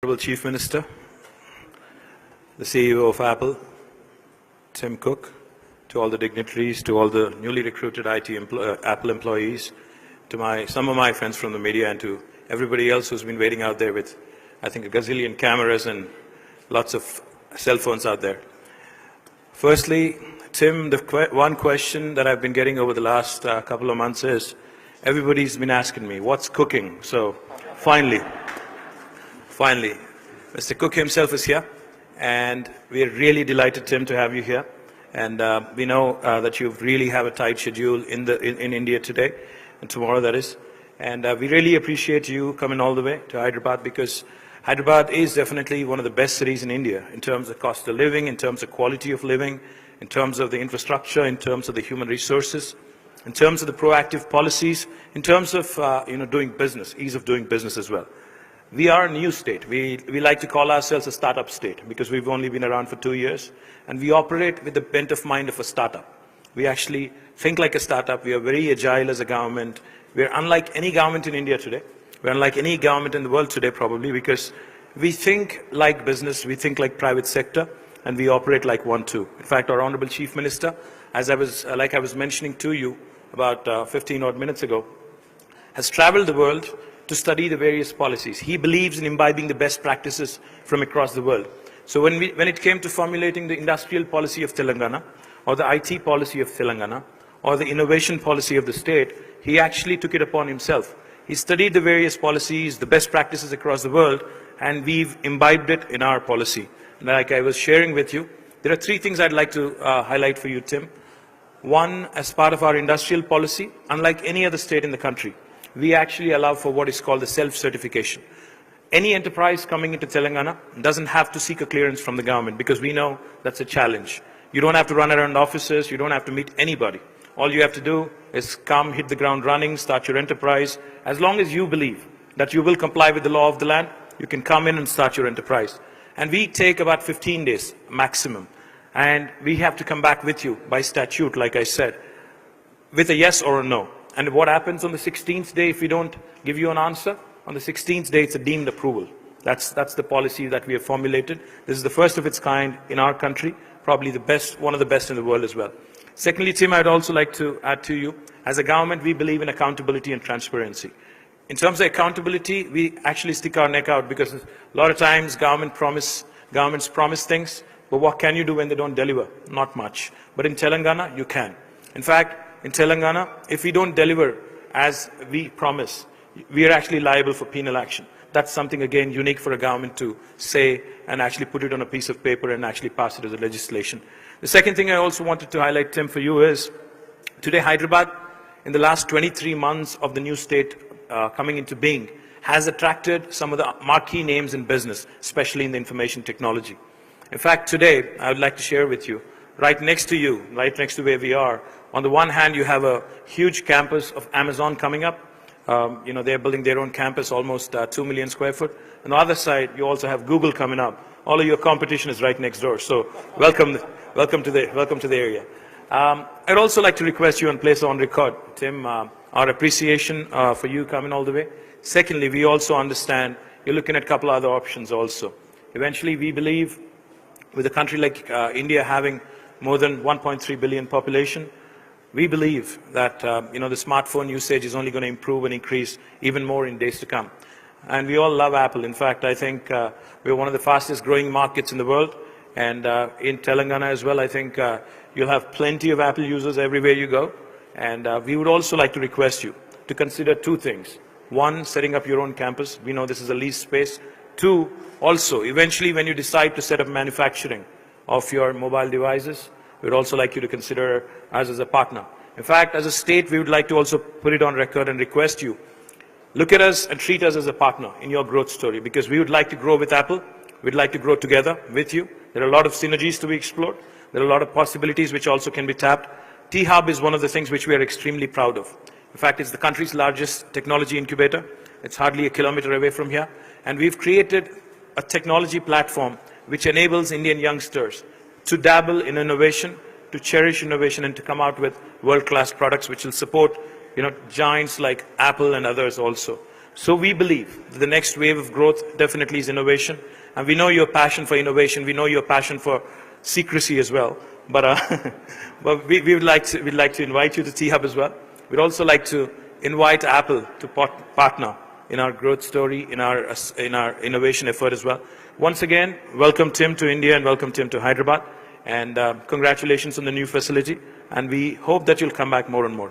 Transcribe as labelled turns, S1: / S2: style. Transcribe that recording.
S1: Honorable Chief Minister, the CEO of Apple, Tim Cook, to all the dignitaries, to all the newly recruited Apple employees, to some of my friends from the media, and to everybody else who's been waiting out there with, I think, a gazillion cameras and lots of cell phones out there. Firstly, Tim, the one question that I've been getting over the last couple of months is, everybody's been asking me, what's cooking? So finally, Mr. Cook himself is here, and we're really delighted, Tim, to have you here. And we know that you really have a tight schedule in India today and tomorrow, that is. And we really appreciate you coming all the way to Hyderabad, because Hyderabad is definitely one of the best cities in India in terms of cost of living, in terms of quality of living, in terms of the infrastructure, in terms of the human resources, in terms of the proactive policies, in terms of doing business, ease of doing business as well. We are a new state. We like to call ourselves a startup state because we've only been around for 2 years, and we operate with the bent of mind of a startup. We actually think like a startup. We are very agile as a government. We are unlike any government in India today. We're unlike any government in the world today, probably, because we think like business, we think like private sector, and we operate like one too. In fact, our Honorable Chief Minister, as I was mentioning to you about 15 odd minutes ago, has traveled the world to study the various policies. He believes in imbibing the best practices from across the world. So when it came to formulating the industrial policy of Telangana, or the IT policy of Telangana, or the innovation policy of the state, he actually took it upon himself. He studied the various policies, the best practices across the world, and we've imbibed it in our policy. And like I was sharing with you, there are 3 things I'd like to highlight for you, Tim. One, as part of our industrial policy, unlike any other state in the country, we actually allow for what is called the self-certification. Any enterprise coming into Telangana doesn't have to seek a clearance from the government, because we know that's a challenge. You don't have to run around offices, you don't have to meet anybody. All you have to do is come, hit the ground running, start your enterprise. As long as you believe that you will comply with the law of the land, you can come in and start your enterprise. And we take about 15 days maximum. And we have to come back with you by statute, like I said, with a yes or a no. And what happens on the 16th day if we don't give you an answer? On the 16th day, it's a deemed approval. That's the policy that we have formulated. This is the first of its kind in our country, probably the best, one of the best in the world as well. Secondly, Tim, I'd also like to add to you, as a government, we believe in accountability and transparency. In terms of accountability, we actually stick our neck out, because a lot of times governments promise things, but what can you do when they don't deliver? Not much. But in Telangana, you can. In fact, in Telangana, if we don't deliver as we promise, we are actually liable for penal action. That's something, again, unique for a government to say and actually put it on a piece of paper and actually pass it as a legislation. The second thing I also wanted to highlight, Tim, for you is, today Hyderabad, in the last 23 months of the new state coming into being, has attracted some of the marquee names in business, especially in the information technology. In fact, today, I would like to share with you, right next to you, right next to where we are, on the one hand, you have a huge campus of Amazon coming up. They're building their own campus, almost 2 million square foot. On the other side, you also have Google coming up. All of your competition is right next door. So welcome to the area. I'd also like to request you and place on record, Tim, our appreciation for you coming all the way. Secondly, we also understand you're looking at a couple other options also. Eventually, we believe with a country like India having more than 1.3 billion population, we believe that the smartphone usage is only going to improve and increase even more in days to come. And we all love Apple. In fact, I think we're one of the fastest growing markets in the world. And in Telangana as well, I think you'll have plenty of Apple users everywhere you go. And we would also like to request you to consider 2 things. 1, setting up your own campus. We know this is a leased space. 2, also, eventually when you decide to set up manufacturing of your mobile devices, we'd also like you to consider us as a partner. In fact, as a state, we would like to also put it on record and request you, look at us and treat us as a partner in your growth story, because we would like to grow with Apple. We'd like to grow together with you. There are a lot of synergies to be explored. There are a lot of possibilities which also can be tapped. T-Hub is one of the things which we are extremely proud of. In fact, it's the country's largest technology incubator. It's hardly a kilometer away from here. And we've created a technology platform which enables Indian youngsters to dabble in innovation, to cherish innovation, and to come out with world-class products which will support giants like Apple and others also. So we believe that the next wave of growth definitely is innovation. And we know your passion for innovation. We know your passion for secrecy as well. But, but we'd like to invite you to T-Hub as well. We'd also like to invite Apple to partner in our growth story, in our innovation effort as well. Once again, welcome Tim to India and welcome Tim to Hyderabad. And congratulations on the new facility. And we hope that you'll come back more and more.